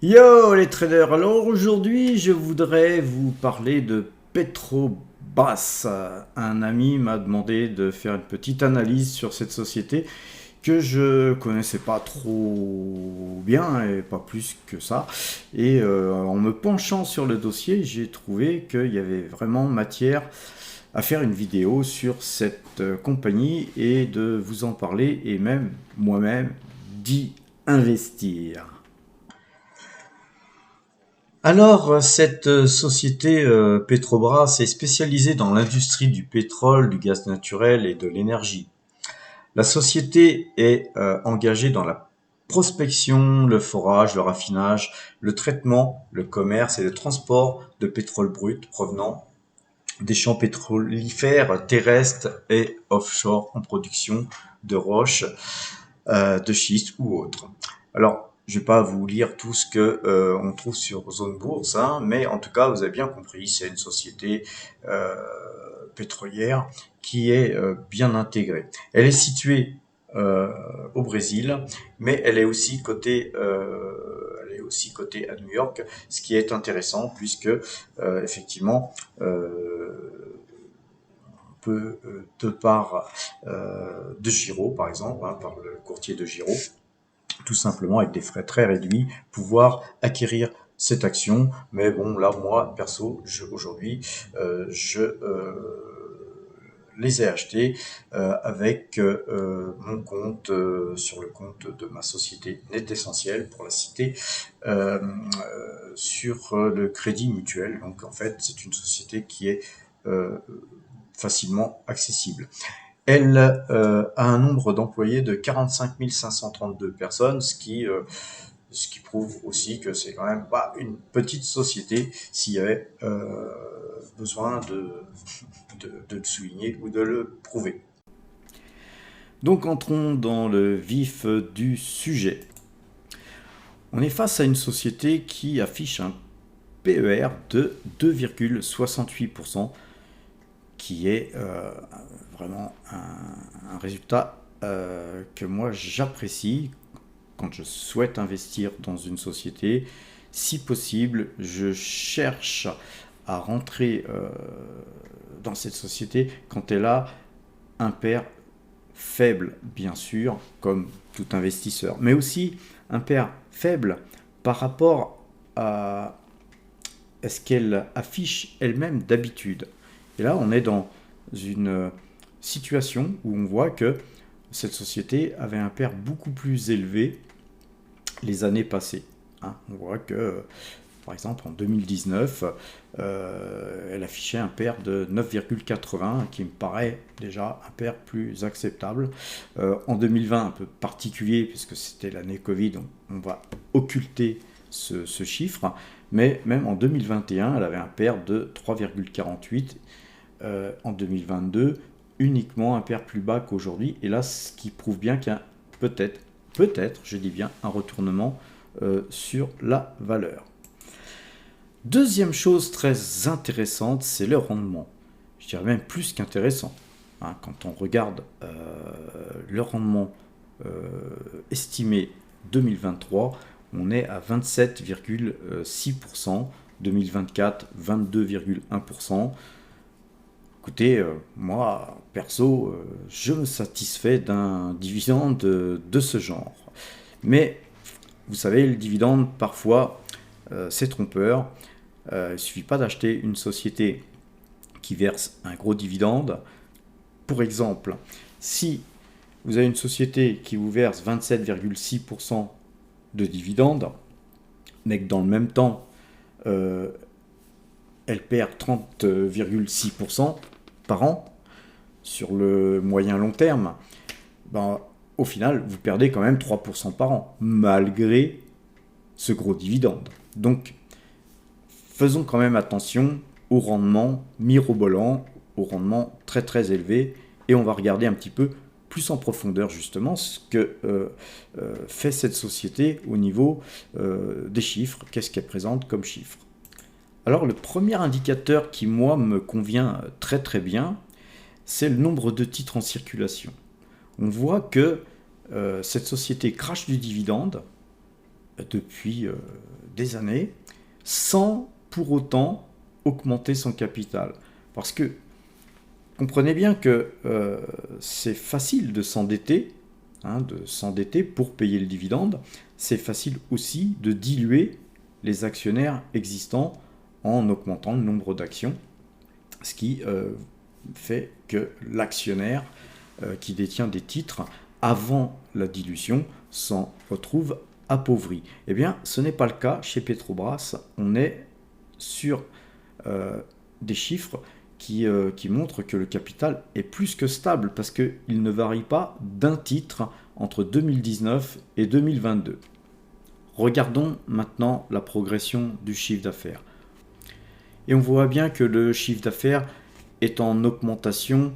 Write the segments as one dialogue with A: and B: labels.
A: Yo les traders, alors aujourd'hui je voudrais vous parler de Petrobras. Un ami m'a demandé de faire une petite analyse sur cette société que je connaissais pas trop bien et pas plus que ça. Et en me penchant sur le dossier, j'ai trouvé qu'il y avait vraiment matière à faire une vidéo sur cette compagnie et de vous en parler et même moi-même d'y investir. Alors, cette société Petrobras est spécialisée dans l'industrie du pétrole, du gaz naturel et de l'énergie. La société est engagée dans la prospection, le forage, le raffinage, le traitement, le commerce et le transport de pétrole brut provenant des champs pétrolifères terrestres et offshore en production de roches, de schiste ou autres. Alors, je ne vais pas vous lire tout ce que on trouve sur Zone Bourse, hein, mais en tout cas, vous avez bien compris, c'est une société euh, pétrolière qui est bien intégrée. Elle est située au Brésil, mais elle est aussi cotée à New York, ce qui est intéressant puisque effectivement peut, de par de Giro, par exemple, hein, par le courtier de Giro, tout simplement avec des frais très réduits, pouvoir acquérir cette action. Mais bon, là, moi, perso, aujourd'hui, je les ai achetés avec mon compte sur le compte de ma société Net Essentiel, pour la citer, sur le crédit mutuel. Donc, en fait, c'est une société qui est facilement accessible. Elle a un nombre d'employés de 45 532 personnes, ce qui prouve aussi que c'est quand même pas une petite société s'il y avait besoin de le souligner ou de le prouver. Donc entrons dans le vif du sujet. On est face à une société qui affiche un PER de 2,68%, qui est vraiment un résultat que moi j'apprécie quand je souhaite investir dans une société. Si possible, je cherche à rentrer dans cette société quand elle a un pair faible, bien sûr, comme tout investisseur, mais aussi un pair faible par rapport à ce qu'elle affiche elle-même d'habitude. Et là, on est dans une situation où on voit que cette société avait un pair beaucoup plus élevé les années passées. Hein, on voit que, par exemple, en 2019, elle affichait un pair de 9,80, qui me paraît déjà un pair plus acceptable. En 2020, un peu particulier, puisque c'était l'année Covid, on va occulter ce chiffre. Mais même en 2021, elle avait un pair de 3,48. En 2022, uniquement un pair plus bas qu'aujourd'hui. Et là, ce qui prouve bien qu'il y a peut-être, je dis bien, un retournement sur la valeur. Deuxième chose très intéressante, c'est le rendement. Je dirais même plus qu'intéressant. Hein, quand on regarde le rendement estimé 2023, on est à 27,6%, 2024 22,1%. Écoutez, moi, perso, je me satisfais d'un dividende de ce genre. Mais, vous savez, le dividende, parfois, c'est trompeur. Il ne suffit pas d'acheter une société qui verse un gros dividende. Pour exemple, si vous avez une société qui vous verse 27,6% de dividende, mais que dans le même temps, elle perd 30,6% par an sur le moyen long terme, ben, au final, vous perdez quand même 3% par an, malgré ce gros dividende. Donc, faisons quand même attention au rendement mirobolant, au rendement très très élevé, et on va regarder un petit peu plus en profondeur justement ce que fait cette société au niveau des chiffres, qu'est-ce qu'elle présente comme chiffres. Alors le premier indicateur qui moi me convient très très bien, c'est le nombre de titres en circulation. On voit que cette société crache du dividende depuis des années sans pour autant augmenter son capital. Parce que comprenez bien que c'est facile de s'endetter, pour payer le dividende. C'est facile aussi de diluer les actionnaires existants en augmentant le nombre d'actions, ce qui fait que l'actionnaire qui détient des titres avant la dilution s'en retrouve appauvri. Eh bien, ce n'est pas le cas chez Petrobras. On est sur des chiffres qui montrent que le capital est plus que stable parce qu'il ne varie pas d'un titre entre 2019 et 2022. Regardons maintenant la progression du chiffre d'affaires. Et on voit bien que le chiffre d'affaires est en augmentation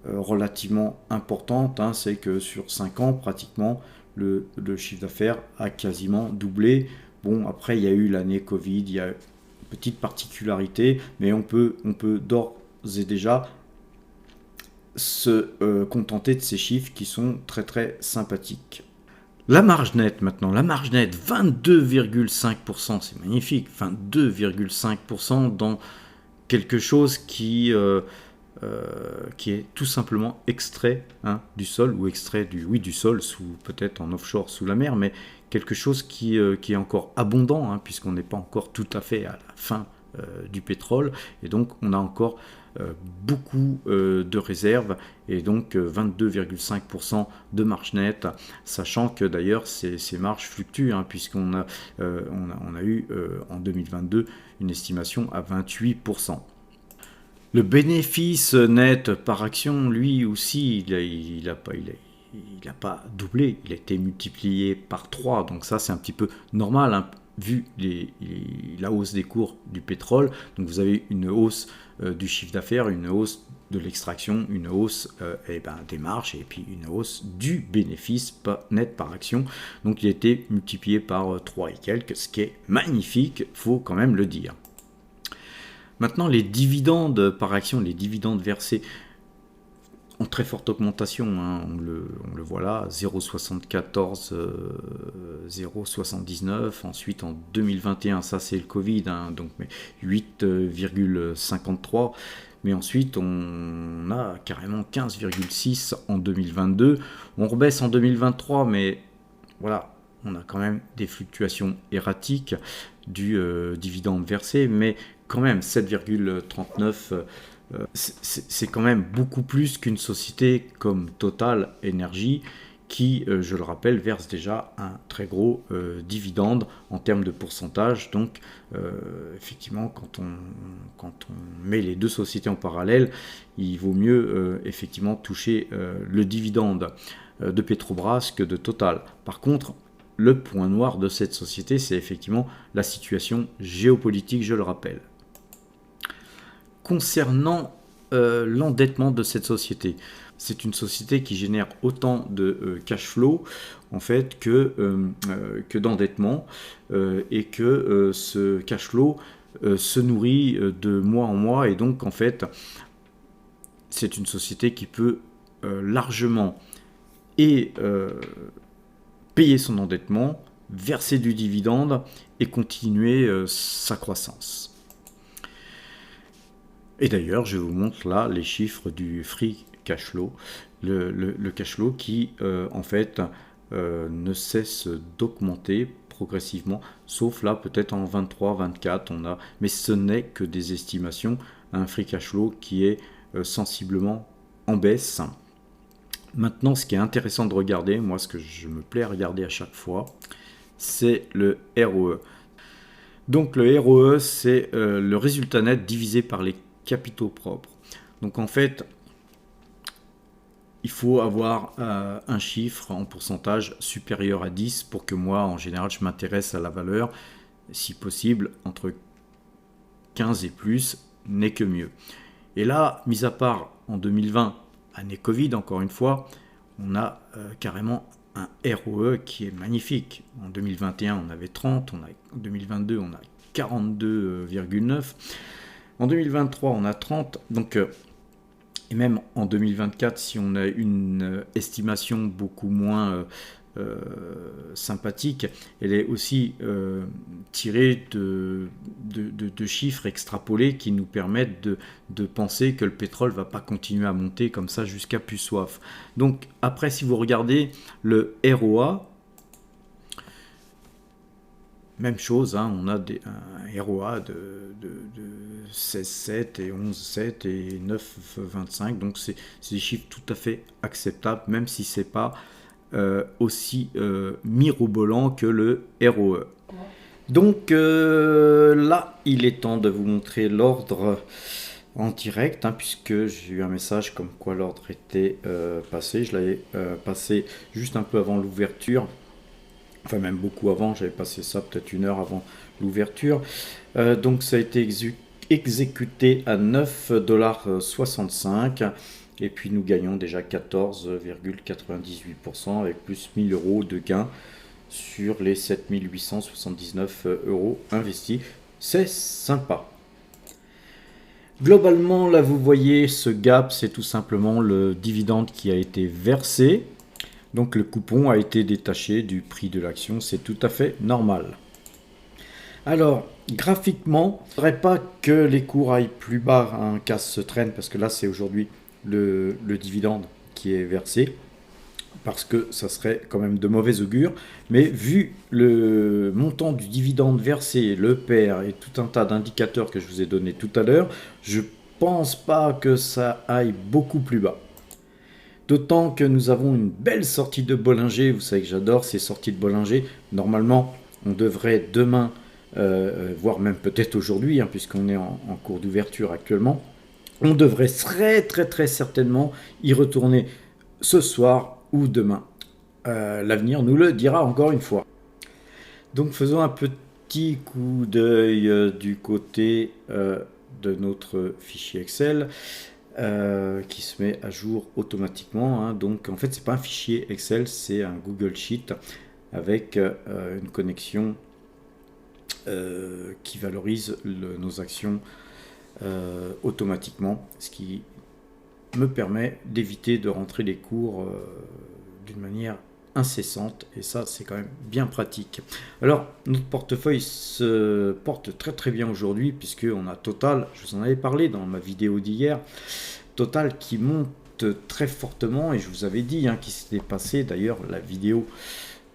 A: relativement importante. C'est que sur 5 ans, pratiquement, le chiffre d'affaires a quasiment doublé. Bon, après, il y a eu l'année Covid, il y a une petite particularité, mais on peut d'ores et déjà se contenter de ces chiffres qui sont très très sympathiques. La marge nette maintenant, la marge nette 22,5%, c'est magnifique, 22,5% dans quelque chose qui est tout simplement extrait du sol ou extrait du sol, peut-être en offshore sous la mer, mais quelque chose qui est encore abondant puisqu'on n'est pas encore tout à fait à la fin du pétrole et donc on a encore beaucoup de réserves et donc 22,5% de marge nette, sachant que d'ailleurs ces marges fluctuent puisqu'on a eu en 2022 une estimation à 28%. Le bénéfice net par action, lui aussi, il n'a pas doublé, il a été multiplié par 3, donc ça c'est un petit peu normal vu la hausse des cours du pétrole. Donc vous avez une hausse du chiffre d'affaires, une hausse de l'extraction, une hausse des marges et puis une hausse du bénéfice net par action. Donc il a été multiplié par 3 et quelques, ce qui est magnifique, faut quand même le dire. Maintenant, les dividendes par action, les dividendes versés en très forte augmentation, on le voit là, 0,74, 0,79, ensuite en 2021, ça c'est le Covid, donc 8,53, mais ensuite on a carrément 15,6 en 2022, on rebaisse en 2023, mais voilà, on a quand même des fluctuations erratiques du dividende versé, mais quand même 7,39, c'est quand même beaucoup plus qu'une société comme Total Energy qui, je le rappelle, verse déjà un très gros dividende en termes de pourcentage. Donc effectivement, quand on met les deux sociétés en parallèle, il vaut mieux effectivement toucher le dividende de Petrobras que de Total. Par contre, le point noir de cette société, c'est effectivement la situation géopolitique, je le rappelle. Concernant l'endettement de cette société, c'est une société qui génère autant de cash flow en fait que d'endettement et que ce cash flow se nourrit de mois en mois et donc en fait c'est une société qui peut largement payer son endettement, verser du dividende et continuer sa croissance. Et d'ailleurs, je vous montre là les chiffres du free cash flow, le cash flow qui en fait ne cesse d'augmenter progressivement, sauf là peut-être en 23, 24, mais ce n'est que des estimations, un free cash flow qui est sensiblement en baisse. Maintenant, ce qui est intéressant de regarder, moi ce que je me plais à regarder à chaque fois, c'est le ROE. Donc le ROE, c'est le résultat net divisé par les capitaux propres. Donc en fait, il faut avoir un chiffre en pourcentage supérieur à 10 pour que moi, en général, je m'intéresse à la valeur. Si possible, entre 15 et plus n'est que mieux. Et là, mis à part en 2020, année Covid, encore une fois, on a carrément un ROE qui est magnifique. En 2021, on avait 30, en 2022, on a 42,9. En 2023, on a 30, donc, et même en 2024, si on a une estimation beaucoup moins
B: sympathique. Elle est aussi tirée de chiffres extrapolés qui nous permettent de penser que le pétrole ne va pas continuer à monter comme ça jusqu'à plus soif. Donc après, si vous regardez le ROA, même chose, hein, on a un ROA de 16,7 et 11,7 et 9,25, donc c'est des chiffres tout à fait acceptables, même si ce n'est pas aussi mirobolant que le ROE. Donc là, il est temps de vous montrer l'ordre en direct, hein, puisque j'ai eu un message comme quoi l'ordre était passé. Je l'avais passé juste un peu avant l'ouverture. Enfin même beaucoup avant, j'avais passé ça peut-être 1 heure avant l'ouverture. Donc ça a été exécuté à 9,65 $. Et puis nous gagnons déjà 14,98% avec plus 1000 € de gains sur les 7879 € investis. C'est sympa. Globalement, là vous voyez ce gap, c'est tout simplement le dividende qui a été versé. Donc le coupon a été détaché du prix de l'action, c'est tout à fait normal. Alors, graphiquement, il ne faudrait pas que les cours aillent plus bas, hein, casse ce traîne, parce que là c'est aujourd'hui le dividende qui est versé, parce que ça serait quand même de mauvais augure. Mais vu le montant du dividende versé, le PER et tout un tas d'indicateurs que je vous ai donné tout à l'heure, je pense pas que ça aille beaucoup plus bas. D'autant que nous avons une belle sortie de Bollinger. Vous savez que j'adore ces sorties de Bollinger. Normalement, on devrait demain, voire même peut-être aujourd'hui, hein, puisqu'on est en cours d'ouverture actuellement, on devrait très certainement y retourner ce soir ou demain. L'avenir nous le dira encore une fois. Donc faisons un petit coup d'œil du côté de notre fichier Excel. Qui se met à jour automatiquement, hein. Donc en fait c'est pas un fichier Excel, c'est un Google Sheet avec une connexion qui valorise nos actions automatiquement, ce qui me permet d'éviter de rentrer les cours d'une manière incessante, et ça c'est quand même bien pratique. Alors notre portefeuille se porte très bien aujourd'hui, puisque on a Total, je vous en avais parlé dans ma vidéo d'hier, Total qui monte très fortement, et je vous avais dit, hein, qu'il s'était passé d'ailleurs la vidéo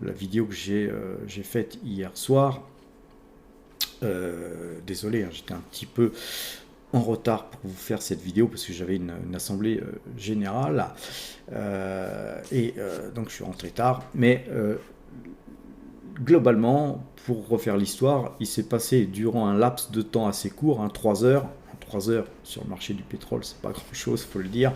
B: que j'ai faite hier soir. Désolé, hein, j'étais un petit peu en retard pour vous faire cette vidéo parce que j'avais une assemblée générale donc je suis rentré tard, mais globalement, pour refaire l'histoire, il s'est passé durant un laps de temps assez court, hein, 3 heures. 3 heures sur le marché du pétrole, c'est pas grand chose, faut le dire.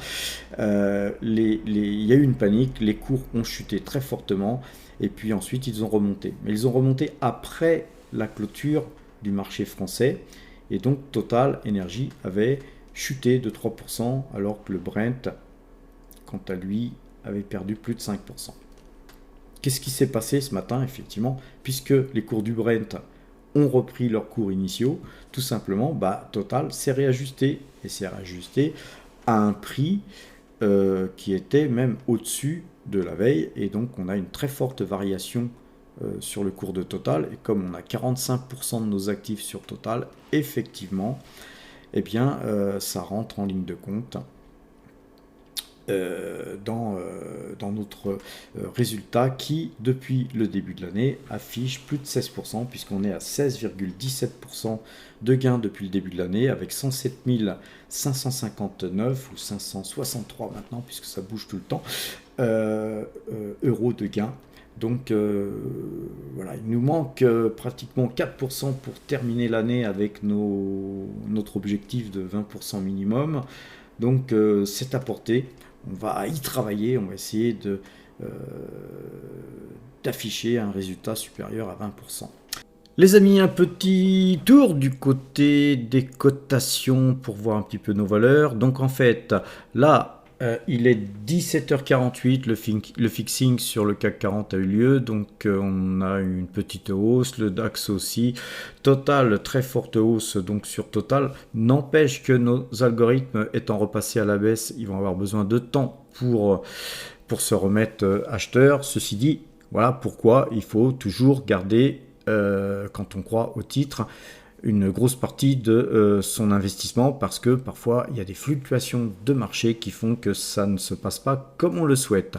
B: Il y a eu une panique, les cours ont chuté très fortement, et puis ensuite ils ont remonté. Mais ils ont remonté après la clôture du marché français, et donc Total Energy avait chuté de 3%, alors que le Brent, quant à lui, avait perdu plus de 5%. Qu'est-ce qui s'est passé ce matin, effectivement, puisque les cours du Brent ont repris leurs cours initiaux? Tout simplement, Total s'est réajusté, et s'est réajusté à un prix qui était même au-dessus de la veille, et donc on a une très forte variation sur le cours de Total, et comme on a 45% de nos actifs sur Total, effectivement, eh bien, ça rentre en ligne de compte dans notre résultat qui, depuis le début de l'année, affiche plus de 16%, puisqu'on est à 16,17% de gains depuis le début de l'année, avec 107 559 ou 563 maintenant, puisque ça bouge tout le temps, euros de gains. Donc voilà, il nous manque pratiquement 4% pour terminer l'année avec notre objectif de 20% minimum. Donc c'est à portée. On va y travailler, on va essayer d'afficher un résultat supérieur à 20%. Les amis, un petit tour du côté des cotations pour voir un petit peu nos valeurs. Donc en fait, là, il est 17h48, le fixing sur le CAC 40 a eu lieu, donc on a une petite hausse, le DAX aussi. Total, très forte hausse donc sur Total, n'empêche que nos algorithmes étant repassés à la baisse, ils vont avoir besoin de temps pour se remettre acheteurs. Ceci dit, Voilà pourquoi il faut toujours garder, quand on croit au titre, une grosse partie de son investissement, parce que parfois il y a des fluctuations de marché qui font que ça ne se passe pas comme on le souhaite.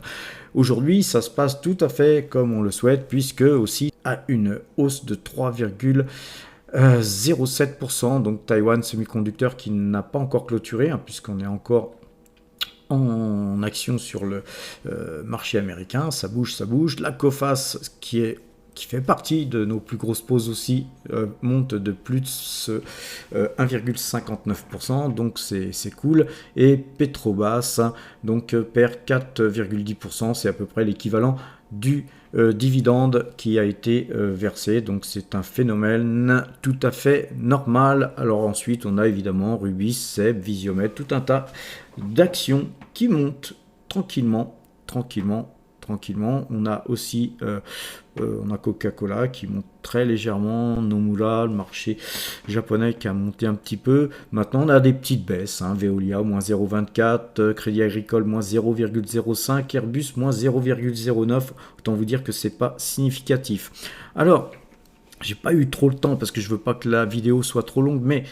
B: Aujourd'hui, ça se passe tout à fait comme on le souhaite, puisque aussi a une hausse de 3,07%, donc Taiwan Semiconductor qui n'a pas encore clôturé, hein, puisqu'on est encore en action sur le marché américain. Ça bouge, ça bouge. La Coface qui fait partie de nos plus grosses pauses aussi, monte de plus 1,59%, donc c'est cool. Et Petrobras donc perd 4,10%, c'est à peu près l'équivalent du dividende qui a été versé, donc c'est un phénomène tout à fait normal. Alors ensuite on a évidemment Rubis, SEB, Visiomed, tout un tas d'actions qui montent tranquillement. On a aussi on a Coca-Cola qui monte très légèrement, Nomura, le marché japonais qui a monté un petit peu. Maintenant on a des petites baisses, hein. Veolia moins 0,24, Crédit Agricole moins 0,05, Airbus moins 0,09. Autant vous dire que c'est pas significatif. Alors j'ai pas eu trop le temps parce que je veux pas que la vidéo soit trop longue, mais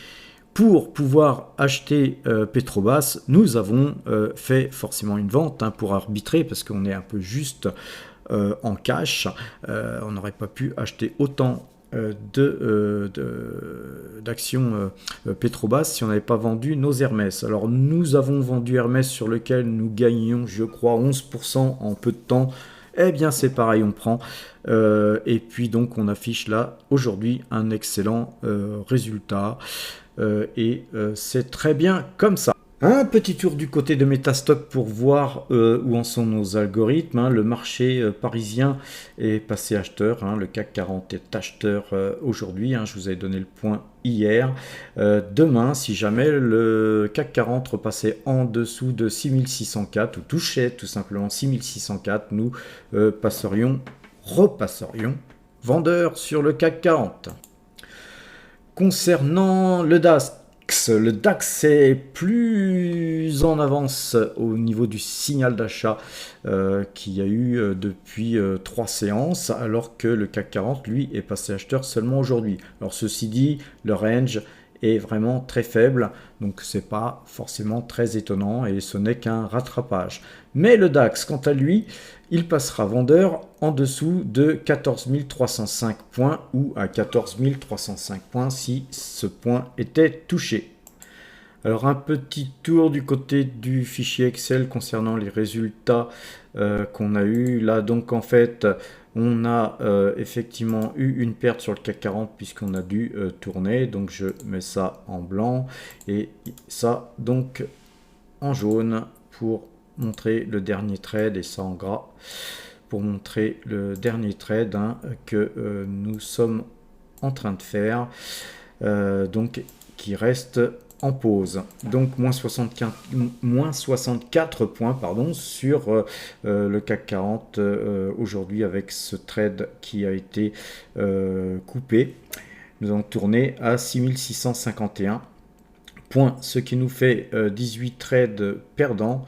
B: pour pouvoir acheter Petrobras, nous avons fait forcément une vente, hein, pour arbitrer, parce qu'on est un peu juste en cash. On n'aurait pas pu acheter autant d'actions Petrobras si on n'avait pas vendu nos Hermès. Alors nous avons vendu Hermès, sur lequel nous gagnions, je crois, 11% en peu de temps. Eh bien c'est pareil, on prend. Et puis donc on affiche là aujourd'hui un excellent résultat. Et c'est très bien comme ça. Un petit tour du côté de Metastock pour voir où en sont nos algorithmes, hein. Le marché parisien est passé acheteur, hein. Le CAC 40 est acheteur aujourd'hui, hein. Je vous avais donné le point hier. Demain, si jamais le CAC 40 repassait en dessous de 6604 ou touchait tout simplement 6604, nous repasserions vendeur sur le CAC 40. Concernant le DAX est plus en avance au niveau du signal d'achat qu'il y a eu depuis 3 séances, alors que le CAC 40, lui, est passé acheteur seulement aujourd'hui. Alors ceci dit, le range est vraiment très faible, donc c'est pas forcément très étonnant et ce n'est qu'un rattrapage. Mais le DAX, quant à lui, il passera vendeur en dessous de 14 305 points ou à 14 305 points si ce point était touché. Alors un petit tour du côté du fichier Excel concernant les résultats qu'on a eu là. Donc en fait on a effectivement eu une perte sur le CAC 40 puisqu'on a dû tourner, donc je mets ça en blanc et ça donc en jaune pour montrer le dernier trade, et ça en gras pour montrer le dernier trade, hein, que nous sommes en train de faire, donc qui reste en pause. Donc moins 64 points pardon, sur le CAC 40 aujourd'hui, avec ce trade qui a été coupé. Nous allons tourner à 6651 points, ce qui nous fait 18 trades perdants.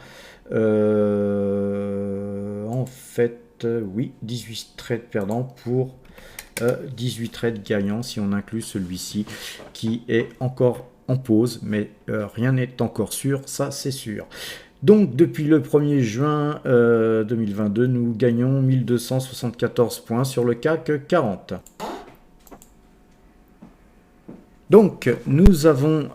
B: En fait, oui, 18 trades perdants pour 18 trades gagnants si on inclut celui-ci qui est encore en pause, mais rien n'est encore sûr, ça c'est sûr. Donc depuis le 1er juin 2022, nous gagnons 1274 points sur le CAC 40. Donc nous avons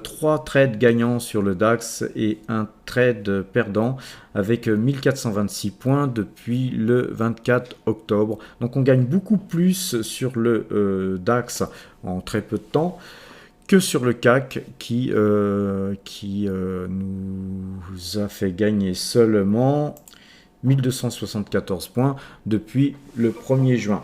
B: 3 trades gagnants sur le DAX et un trade perdant avec 1426 points depuis le 24 octobre. Donc on gagne beaucoup plus sur le DAX en très peu de temps que sur le CAC qui nous a fait gagner seulement 1274 points depuis le 1er juin.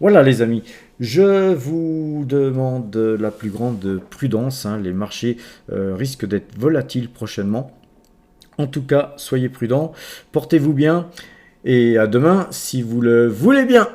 B: Voilà les amis, je vous demande la plus grande prudence, hein. Les marchés risquent d'être volatiles prochainement. En tout cas, soyez prudents, portez-vous bien et à demain si vous le voulez bien.